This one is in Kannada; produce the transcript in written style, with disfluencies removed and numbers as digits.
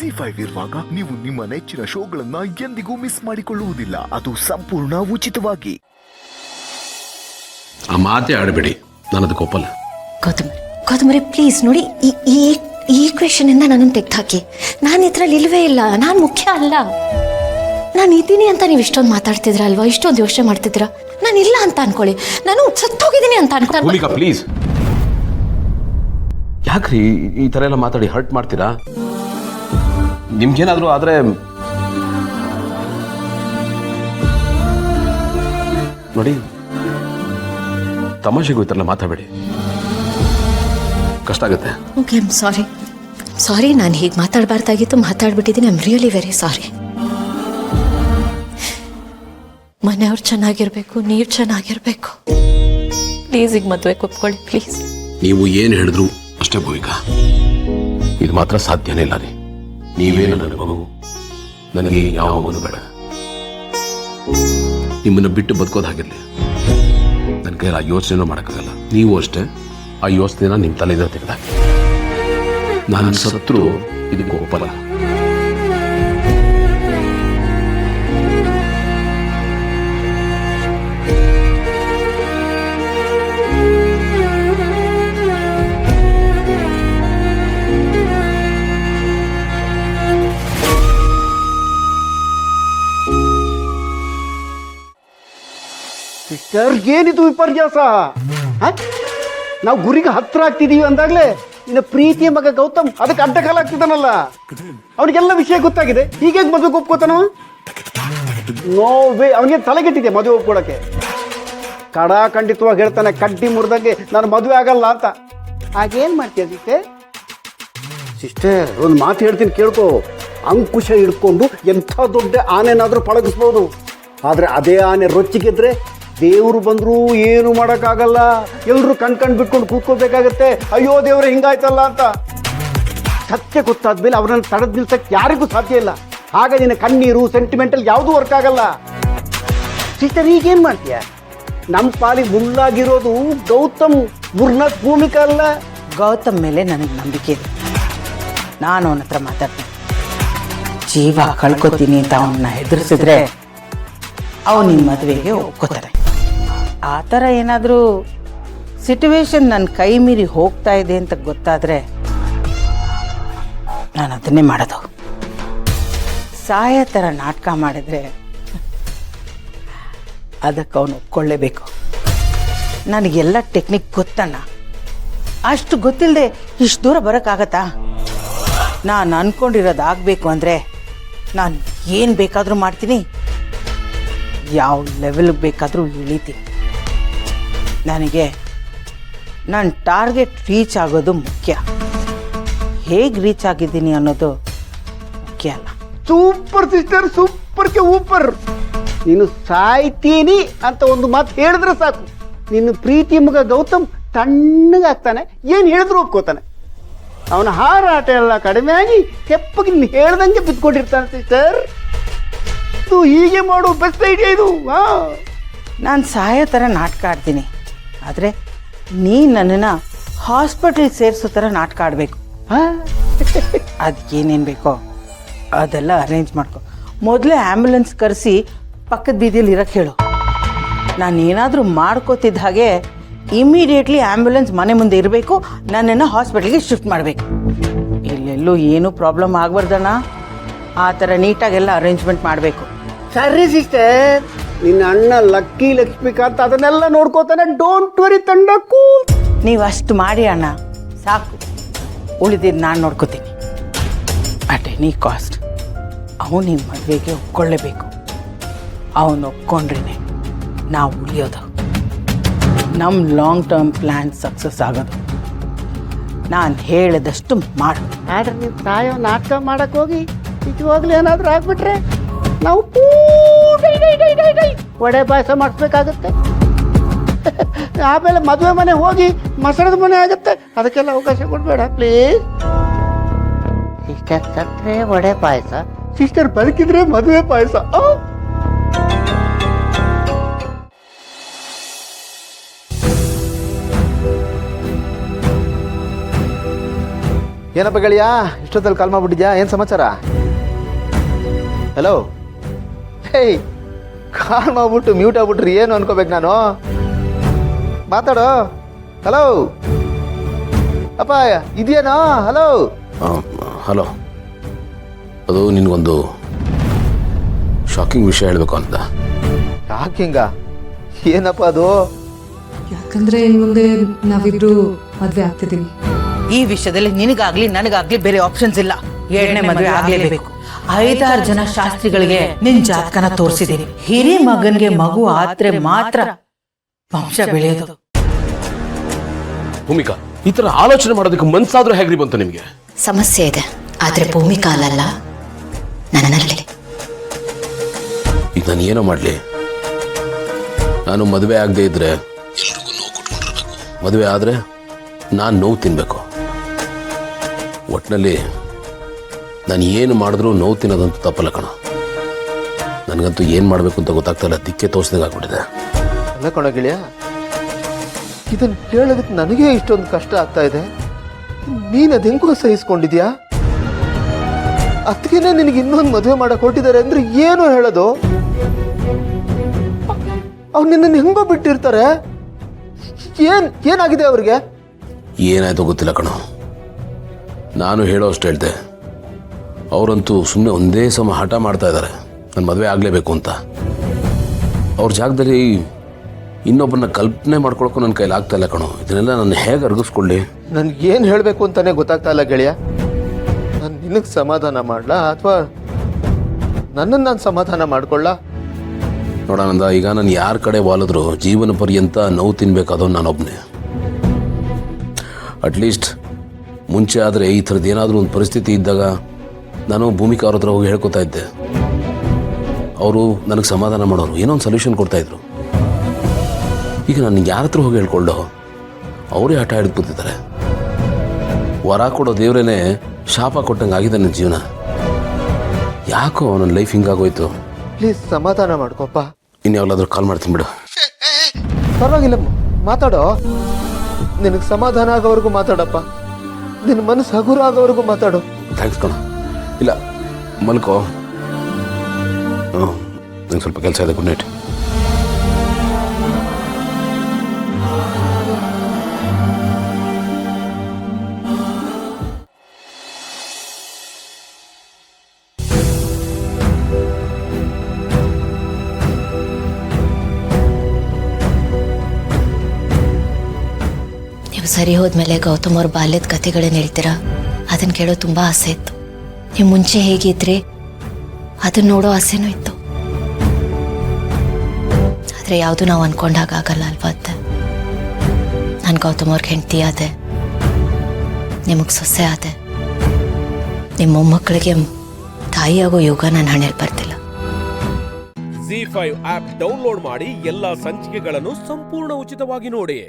ಜಿ5 ಇರುವಾಗ ನೀವು ನಿಮ್ಮ ನೆಚ್ಚಿನ ಶೋಗಳನ್ನ ಎಂದಿಗೂ ಮಿಸ್ ಮಾಡಿಕೊಳ್ಳುವುದಿಲ್ಲ. ಅದು ಸಂಪೂರ್ಣ ಉಚಿತವಾಗಿ. ಆ ಮಾತೇ ಆಡಬೇಡಿ, ನಾನು ಅದಕ್ಕೆ ಒಪ್ಪಲ್ಲ. ಗೌತಮರೇ ಪ್ಲೀಸ್ ನೋಡಿ, ಈ ಕ್ವೆಶನ್ ಇಂದ ನನ್ನನ್ನು ತೆಗೆದುಹಾಕಿ. ನಾನು ಇದ್ರಲ್ಲಿ ಇಲ್ವೇ ಇಲ್ಲ, ನಾನು ಮುಖ್ಯ ಅಲ್ಲ. ನಾನು ಇದ್ದೀನಿ ಅಂತ ನೀವು ಇಷ್ಟೊಂದು ಮಾತಾಡ್ತಿದ್ರ ಅಲ್ವಾ, ಇಷ್ಟೊಂದು ಯೋಚನೆ ಮಾಡ್ತಿದ್ದೀರಾ. ನಾನು ಇಲ್ಲ ಅಂತ ಅನ್ಕೊಳ್ಳಿ, ನಾನು ಸತ್ತೋಗಿದ್ದೀನಿ ಅಂತ ಅನ್ಕೊಳ್ಳಿ. ಪ್ಲೀಸ್ ಯಾಕ್ರಿ ಈ ಥರ ಎಲ್ಲ ಮಾತಾಡಿ ಹರ್ಟ್ ಮಾಡ್ತೀರಾ? ನಿಮ್ಗೇನಾದರೂ ಆದರೆ ನೋಡಿ, ತಮಾಷೆಗೂ ಈ ಥರ ಮಾತಾಡಬೇಡಿ, ಕಷ್ಟ ಆಗುತ್ತೆ. Okay, I am sorry. ನಾನು ಹೀಗೆ ಮಾತಾಡಬಾರ್ದಾಗಿತ್ತು, ಮಾತಾಡ್ಬಿಟ್ಟಿದ್ದೀನಿ. I am really very sorry. ಮನೆಯವ್ರು ಚೆನ್ನಾಗಿರ್ಬೇಕು, ನೀವು ಚೆನ್ನಾಗಿರ್ಬೇಕು. ಪ್ಲೀಸ್ ಈಗ ಮದುವೆ ಒಪ್ಕೊಳ್ಳಿ ಪ್ಲೀಸ್. ನೀವು ಏನು ಹೇಳಿದ್ರು ಅಷ್ಟೇ ಭೂಮಿಕಾ, ಇದು ಮಾತ್ರ ಸಾಧ್ಯನೇ ಇಲ್ಲ ರೀ. ನೀವೇ ನನ್ನ ಮಗು, ನನಗೆ ಯಾವ ಮಗು ಬೇಡ. ನಿಮ್ಮನ್ನು ಬಿಟ್ಟು ಬದುಕೋದಾಗಿರ್ಲಿ, ನನ್ನ ಕೈಯಲ್ಲಿ ಆ ಯೋಚನೆನೂ ಮಾಡೋಕ್ಕಾಗಲ್ಲ. ನೀವು ಅಷ್ಟೇ ಆ ಯೋಚನೆನ ನಿಮ್ಮ ತಲೆಯಿಂದ ತೆಗೆದಾಕಿ. ನಾನು ಸತ್ರು ಇದಕ್ಕೆ ಒಪ್ಪಲ್ಲ. ಸಿಸ್ಟರ್, ಏನಿದು ವಿಪರ್ಯಾಸ? ನಾವು ಗುರಿಗೆ ಹತ್ರ ಆಗ್ತಿದೀವಿ ಅಂದಾಗ್ಲೇ ಇನ್ನು ಪ್ರೀತಿಯ ಮಗ ಗೌತಮ್ ಅದಕ್ಕೆ ಅಡ್ಡಕಾಲ ಆಗ್ತಿದ್ದಾನಲ್ಲ. ಅವನಿಗೆಲ್ಲ ವಿಷಯ ಗೊತ್ತಾಗಿದೆ, ಹೀಗೆ ಮದುವೆ ಒಪ್ಕೋತಾನ? No way. ಅವನಿಗೆ ತಲೆಗೆಟ್ಟಿದೆ ಮದುವೆ ಒಪ್ಕೊಳಕ್ಕೆ. ಖಂಡಿತವಾಗಿ ಹೇಳ್ತಾನೆ, ಕಡ್ಡಿ ಮುರಿದಂಗೆ ನಾನು ಮದುವೆ ಆಗಲ್ಲ ಅಂತ. ಹಾಗೇನ್ ಮಾಡ್ತೀಯ ಸಿಸ್ಟರ್? ಒಂದು ಮಾತು ಹೇಳ್ತೀನಿ ಕೇಳ್ಕೊ. ಅಂಕುಶ ಹಿಡ್ಕೊಂಡು ಎಂಥ ದೊಡ್ಡ ಆನೆನಾದ್ರೂ ಪಳಗಿಸ್ಬೋದು, ಆದ್ರೆ ಅದೇ ಆನೆ ರೊಚ್ಚಿಗೆದ್ರೆ ದೇವರು ಬಂದರೂ ಏನು ಮಾಡೋಕ್ಕಾಗಲ್ಲ. ಎಲ್ಲರೂ ಕಣ್ ಬಿಟ್ಕೊಂಡು ಕೂತ್ಕೋಬೇಕಾಗತ್ತೆ. ಅಯ್ಯೋ ದೇವ್ರೆ ಹಿಂಗಾಯ್ತಲ್ಲ ಅಂತ. ಸತ್ಯ ಗೊತ್ತಾದ್ಮೇಲೆ ಅವ್ರನ್ನ ತಡೆದು ನಿಲ್ಸಕ್ಕೆ ಯಾರಿಗೂ ಸಾಧ್ಯ ಇಲ್ಲ. ಹಾಗೆ ನಿನ್ನ ಕಣ್ಣೀರು ಸೆಂಟಿಮೆಂಟಲ್ ಯಾವುದೂ ವರ್ಕ್ ಆಗಲ್ಲ. ಸಿಸ್ಟರ್, ಈಗೇನು ಮಾಡ್ತೀಯ? ನಮ್ಮ ಪಾಲಿಗೆ ಮುಳ್ಳಾಗಿರೋದು ಗೌತಮ್, ಭೂಮಿಕಾ ಅಲ್ಲ. ಗೌತಮ್ ಮೇಲೆ ನನಗೆ ನಂಬಿಕೆ ಇದೆ. ನಾನು ಅವನ ಹತ್ರ ಮಾತಾಡ್ತೀನಿ. ಜೀವ ಕಳ್ಕೊತೀನಿ ಅಂತ ಅವನ್ನ ಹೆದರ್ಸಿದ್ರೆ ಅವನು ನಿಮ್ಮ ಮದುವೆಗೆ ಒಪ್ಕೋತಾರೆ. ಆ ಥರ ಏನಾದರೂ ಸಿಟುವೇಶನ್ ನನ್ನ ಕೈ ಮೀರಿ ಹೋಗ್ತಾ ಇದೆ ಅಂತ ಗೊತ್ತಾದರೆ ನಾನು ಅದನ್ನೇ ಮಾಡೋದು. ಸಾಯ ಥರ ನಾಟಕ ಮಾಡಿದ್ರೆ ಅದಕ್ಕೆ ಅವನು ಒಪ್ಕೊಳ್ಳೇಬೇಕು. ನನಗೆಲ್ಲ ಟೆಕ್ನಿಕ್ ಗೊತ್ತಣ್ಣ. ಅಷ್ಟು ಗೊತ್ತಿಲ್ಲದೆ ಇಷ್ಟು ದೂರ ಬರೋಕ್ಕಾಗತ್ತಾ? ನಾನು ಅಂದ್ಕೊಂಡಿರೋದು ಆಗಬೇಕು ಅಂದರೆ ನಾನು ಏನು ಬೇಕಾದರೂ ಮಾಡ್ತೀನಿ, ಯಾವ ಲೆವೆಲ್ಗೆ ಬೇಕಾದರೂ ಇಳಿತೀನಿ. ನನಗೆ ನನ್ನ ಟಾರ್ಗೆಟ್ ರೀಚ್ ಆಗೋದು ಮುಖ್ಯ, ಹೇಗೆ ರೀಚ್ ಆಗಿದ್ದೀನಿ ಅನ್ನೋದು ಮುಖ್ಯ ಅಲ್ಲ. ಸೂಪರ್ ಸಿಸ್ಟರ್, ಸೂಪರ್ಗೆ ಊಪರ್. ನೀನು ಸಾಯ್ತೀನಿ ಅಂತ ಒಂದು ಮಾತು ಹೇಳಿದ್ರೆ ಸಾಕು, ನಿನ್ನ ಪ್ರೀತಿ ಮಗ ಗೌತಮ್ ತಣ್ಣಗಾಗ್ತಾನೆ, ಏನು ಹೇಳಿದ್ರು ಒಪ್ಕೋತಾನೆ. ಅವನ ಹಾರಾಟ ಎಲ್ಲ ಕಡಿಮೆ ಆಗಿ ಕೆಪ್ಪಗೆ ನೀನು ಹೇಳ್ದಂಗೆ ಬಿದ್ಕೊಂಡಿರ್ತಾನೆ ಸಿಸ್ಟರ್. ಇದು ಹೀಗೆ ಮಾಡೋ ಬೆಸ್ಟ್ ಐಡಿಯಾ ಇದು. ನಾನು ಸಾಯೋ ಥರ ನಾಟಕ ಆಡ್ತೀನಿ, ಆದರೆ ನೀ ನನ್ನನ್ನು ಹಾಸ್ಪಿಟಲ್ ಸೇರಿಸೋ ಥರ ನಾಟಕ ಆಡಬೇಕು. ಅದಕ್ಕೇನೇನು ಬೇಕೋ ಅದೆಲ್ಲ ಅರೇಂಜ್ ಮಾಡ್ಕೊ. ಮೊದಲೇ ಆ್ಯಂಬುಲೆನ್ಸ್ ಕರೆಸಿ ಪಕ್ಕದ ಬೀದಿಯಲ್ಲಿ ಇರೋಕ್ಕೆ ಹೇಳು. ನಾನು ಏನಾದರೂ ಮಾಡ್ಕೋತಿದ್ದ ಹಾಗೆ ಇಮಿಡಿಯೇಟ್ಲಿ ಆ್ಯಂಬುಲೆನ್ಸ್ ಮನೆ ಮುಂದೆ ಇರಬೇಕು, ನನ್ನನ್ನು ಹಾಸ್ಪಿಟಲ್ಗೆ ಶಿಫ್ಟ್ ಮಾಡಬೇಕು. ಇಲ್ಲೆಲ್ಲೂ ಏನೂ ಪ್ರಾಬ್ಲಮ್ ಆಗಬಾರ್ದಣ್ಣ. ಆ ಥರ ನೀಟಾಗೆಲ್ಲ ಅರೇಂಜ್ಮೆಂಟ್ ಮಾಡಬೇಕು. ಸರಿ ಸಿಸ್ಟರ್, ನಿನ್ನ ಅಣ್ಣ ಲಕ್ಕಿ ಲಕ್ಷ್ಮೀಕಾಂತ್ ಅದನ್ನೆಲ್ಲ ನೋಡ್ಕೋತಾನೆ. Don't worry ತಂಡಕ್ಕೂ. ನೀವು ಅಷ್ಟು ಮಾಡಿ ಅಣ್ಣ ಸಾಕು, ಉಳಿದಿದ್ದು ನಾನು ನೋಡ್ಕೋತೀನಿ. ಅಟ್ ಎನಿ ಕಾಸ್ಟ್ ಅವನು ನಿಮ್ಮ ಮದುವೆಗೆ ಒಪ್ಕೊಳ್ಳೇಬೇಕು. ಅವನು ಒಪ್ಕೊಂಡ್ರೆ ನಾವು ಉಳಿಯೋದು, ನಮ್ಮ ಲಾಂಗ್ ಟರ್ಮ್ ಪ್ಲ್ಯಾನ್ ಸಕ್ಸಸ್ ಆಗೋದು. ನಾನು ಹೇಳಿದಷ್ಟು ಮಾಡು. ಆಡ್ರಿ, ನೀವು ತಾಯೋ ನಾಟಕ ಮಾಡಕ್ಕೆ ಹೋಗಿ ನಿಜವಾಗ್ಲೂ ಏನಾದರೂ ಆಗ್ಬಿಟ್ರೆ ನಾವು ವಡೆ ಪಾಯಸ ಮಾಡಿಸ್ಬೇಕಾಗತ್ತೆ. ಆಮೇಲೆ ಮದುವೆ ಮನೆ ಹೋಗಿ ಮಸಣದ ಮನೆ ಆಗುತ್ತೆ. ಅದಕ್ಕೆಲ್ಲ ಅವಕಾಶ ಕೊಡಬೇಡ ಪ್ಲೀಸ್. ಸಿಸ್ಟರ್ ಸತ್ತರೆ ವಡೆ ಪಾಯಸ, ಸಿಸ್ಟರ್ ಬದುಕಿದ್ರೆ ಮದುವೆ ಪಾಯಸ. ಏನಪ್ಪ ಗೆಳೆಯ ಇಷ್ಟೊತ್ತಲ್ಲಿ ಕಾಲ್ ಮಾಡ್ಬಿಟ್ಟಿದ್ಯಾ? ಏನು ಸಮಾಚಾರ? ಹಲೋ, ಹೇಯ್, ಕಾಲ್ ಮಾಡ್ಬಿಟ್ಟು ಮ್ಯೂಟ್ ಆಗ್ಬಿಟ್ರಿ ಏನು ಅನ್ಕೋಬೇಕು ನಾನು? ಮಾತಾಡೋ. ಹಲೋ ಅಪ್ಪ, ಇದೆಯೇನೋ? ಹಲೋ. ಹಲೋ, ಅದು ನಿನಗೊಂದು ಶಾಕಿಂಗ್ ವಿಷಯ ಹೇಳಬೇಕು ಅಂತ. ಶಾಕಿಂಗ? ಏನಪ್ಪ ಅದು? ಯಾಕಂದ್ರೆ ಇನ್ ಮುಂದೆ ನಾವಿಬ್ರು ಮದ್ವೆ ಆಗ್ತಿದೀವಿ. ಈ ವಿಷಯದಲ್ಲಿ ನಿನಗಾಗ್ಲಿ ನನಗಾಗ್ಲಿ ಬೇರೆ ಆಪ್ಷನ್ಸ್ ಇಲ್ಲ. 2ನೇ ಮದುವೆ ಆಗ್ಲೇಬೇಕು. 5-6 ಜನ ಶಾಸ್ತ್ರಿಗಳಿಗೆ ನಿನ್ ಜಾತಕನ ತೋರಿಸಿದೀನಿ. ಹಿರಿ ಮಗನ್ಗೆ ಮಗು ಆದ್ರೆ ಮಾತ್ರ ವಂಶ ಬೆಳೆಯೋದು. ಭೂಮಿಕಾ, ಈ ತರ ಆಲೋಚನೆ ಮಾಡೋದಕ್ಕೆ ಮನ್ಸಾದ್ರೂ ಹೇಗ್ರಿ ಬಂತು ನಿಮ್ಗೆ? ಸಮಸ್ಯೆ ಇದೆ, ಆದ್ರೆ ಭೂಮಿಕಾ ಅಲ್ಲಲ್ಲ, ನನ್ನಲ್ಲಿ. ಈಗ ನಾನು ಏನೋ ಮಾಡ್ಲಿ? ನಾನು ಮದುವೆ ಆಗದೆ ಇದ್ರೆ ಎಲ್ರಿಗೂ ನೋವು ಕೊಟ್ಕೊಂಡಿರ್ಬೇಕು, ಮದುವೆ ಆದ್ರೆ ನಾನು ನೋವು ತಿನ್ಬೇಕು. ಒಟ್ಟಿನಲ್ಲಿ ನಾನು ಏನು ಮಾಡಿದ್ರೂ ನೋವು ತಿನ್ನೋದಂತೂ ತಪ್ಪಲ್ಲ ಕಣ. ನನಗಂತೂ ಏನು ಮಾಡಬೇಕು ಅಂತ ಗೊತ್ತಾಗ್ತಾಯಿಲ್ಲ, ದಿಕ್ಕೆ ತೋರಿಸ್ದಂಗೆ ಆಗ್ಬಿಟ್ಟಿದೆ. ಅಲ್ಲ ಕಣ ಗೆಳೆಯ, ಇದನ್ನು ಕೇಳೋದಕ್ಕೆ ನನಗೆ ಇಷ್ಟೊಂದು ಕಷ್ಟ ಆಗ್ತಾ ಇದೆ. ನೀನು ಅದು ಹೆಂಗೋ ಸಹಿಸ್ಕೊಂಡಿದ್ಯಾ? ಅದಕ್ಕೇನೆ ನಿನಗೆ ಇನ್ನೊಂದು ಮದುವೆ ಮಾಡಕ್ಕೆ ಹೊರಟಿದ್ದಾರೆ ಅಂದ್ರೆ ಏನು ಹೇಳೋದು? ಅವ್ರು ನಿನ್ನನ್ನು ಹೆಂಗೋ ಬಿಟ್ಟಿರ್ತಾರೆ. ಏನಾಗಿದೆ ಅವ್ರಿಗೆ? ಏನಾಯ್ತು ಗೊತ್ತಿಲ್ಲ ಕಣ. ನಾನು ಹೇಳೋ ಅಷ್ಟು ಹೇಳ್ದೆ, ಅವರಂತೂ ಸುಮ್ಮನೆ ಒಂದೇ ಸಮ ಹಠ ಮಾಡ್ತಾ ಇದ್ದಾರೆ ನಾನು ಮದುವೆ ಆಗಲೇಬೇಕು ಅಂತ. ಅವ್ರ ಜಾಗದಲ್ಲಿ ಇನ್ನೊಬ್ಬರನ್ನ ಕಲ್ಪನೆ ಮಾಡ್ಕೊಳಕ್ಕೂ ನನ್ನ ಕೈಲಿ ಆಗ್ತಾ ಇಲ್ಲ ಕಣೋ. ಇದನ್ನೆಲ್ಲ ನಾನು ಹೇಗೆ ಅರ್ಗಿಸ್ಕೊಳ್ಳಿ? ನನಗೇನು ಹೇಳಬೇಕು ಅಂತಾನೆ ಗೊತ್ತಾಗ್ತಾ ಇಲ್ಲ ಗೆಳೆಯ. ನಾನು ನಿನಗೆ ಸಮಾಧಾನ ಮಾಡಲಾ ಅಥವಾ ನನ್ನನ್ನು ನಾನು ಸಮಾಧಾನ ಮಾಡ್ಕೊಳ್ಳ? ನೋಡಾನಂದ, ಈಗ ನಾನು ಯಾರ ಕಡೆ ವಾಲಿದ್ರು ಜೀವನ ಪರ್ಯಂತ ನೋವು ತಿನ್ಬೇಕಾದವ್ ನಾನೊಬ್ಬನೇ. ಅಟ್ಲೀಸ್ಟ್ ಮುಂಚೆ ಆದರೆ ಈ ಥರದ್ದು ಏನಾದರೂ ಒಂದು ಪರಿಸ್ಥಿತಿ ಇದ್ದಾಗ ನಾನು ಭೂಮಿಕಾ ಅವ್ರ ಹತ್ರ ಹೋಗಿ ಹೇಳ್ಕೊತಾ ಇದ್ದೆ. ಅವರು ನನಗೆ ಸಮಾಧಾನ ಮಾಡೋರು, ಏನೋ ಒಂದು ಸೊಲ್ಯೂಷನ್ ಕೊಡ್ತಾಯಿದ್ರು. ಈಗ ನಾನು ಯಾರ ಹತ್ರ ಹೋಗಿ ಹೇಳ್ಕೊಳ್ಳೋ? ಅವರೇ ಆಟ ಹಿಡಿದು ಕೂತಿದ್ದಾರೆ. ವರ ಕೊಡೋ ದೇವರೇನೆ ಶಾಪ ಕೊಟ್ಟಂಗೆ ಆಗಿದೆ ನನ್ನ ಜೀವನ. ಯಾಕೋ ನನ್ನ ಲೈಫ್ ಹಿಂಗಾಗೋಯ್ತು. ಪ್ಲೀಸ್ ಸಮಾಧಾನ ಮಾಡ್ಕೊಪ್ಪ. ಇನ್ಯಾವಾಗಲಾದ್ರೂ ಕಾಲ್ ಮಾಡ್ತೀನಿ ಬಿಡು. ಪರವಾಗಿಲ್ಲ, ಮಾತಾಡೋ. ನಿನಗೆ ಸಮಾಧಾನ ಆಗೋವರೆಗೂ ಮಾತಾಡಪ್ಪ. ನಿನ್ನ ಮನಸ್ಸು ಹಗುರ ಆಗೋವರೆಗೂ ಮಾತಾಡು. ಥ್ಯಾಂಕ್ಸ್ ಕಣ. ಇಲ್ಲ, ಮಲ್ಕೋ. ನಂಗೆ ಸ್ವಲ್ಪ ಕೆಲಸ ಇದೆ. Good night. ನೀವು ಸರಿ ಹೋದ್ಮೇಲೆ ಗೌತಮ್ ಅವ್ರ ಬಾಲ್ಯದ ಕಥೆಗಳನ್ನ ಹೇಳ್ತೀರಾ, ಅದನ್ನ ಕೇಳೋ ತುಂಬಾ ಆಸೆ ಇತ್ತು. ನೀವು ಮುಂಚೆ ಹೇಗಿದ್ರಿ ಅದನ್ನ ನೋಡೋ ಆಸೆನೂ ಇತ್ತು. ಆದರೆ ಯಾವುದು ನಾವು ಅನ್ಕೊಂಡಾಗಲ್ಲ ಅಲ್ವಾ ಅತ್ತೆ? ನಾನು ಗೌತಮ್ ಅವ್ರಿಗೆ ಹೆಂಡತಿ ಆದೆ, ನಿಮಗೆ ಸೊಸೆ ಆದೆ. ನಿಮ್ಮ ಮೊಮ್ಮಕ್ಕಳಿಗೆ ತಾಯಿಯಾಗೋ ಯೋಗ ನನ್ನ ಹಣೆಯಲ್ಲಿ ಬರ್ತಿಲ್ಲ. ZEE5 ಆಪ್ ಡೌನ್ಲೋಡ್ ಮಾಡಿ ಎಲ್ಲಾ ಸಂಚಿಕೆಗಳನ್ನು ಸಂಪೂರ್ಣ ಉಚಿತವಾಗಿ ನೋಡಿ.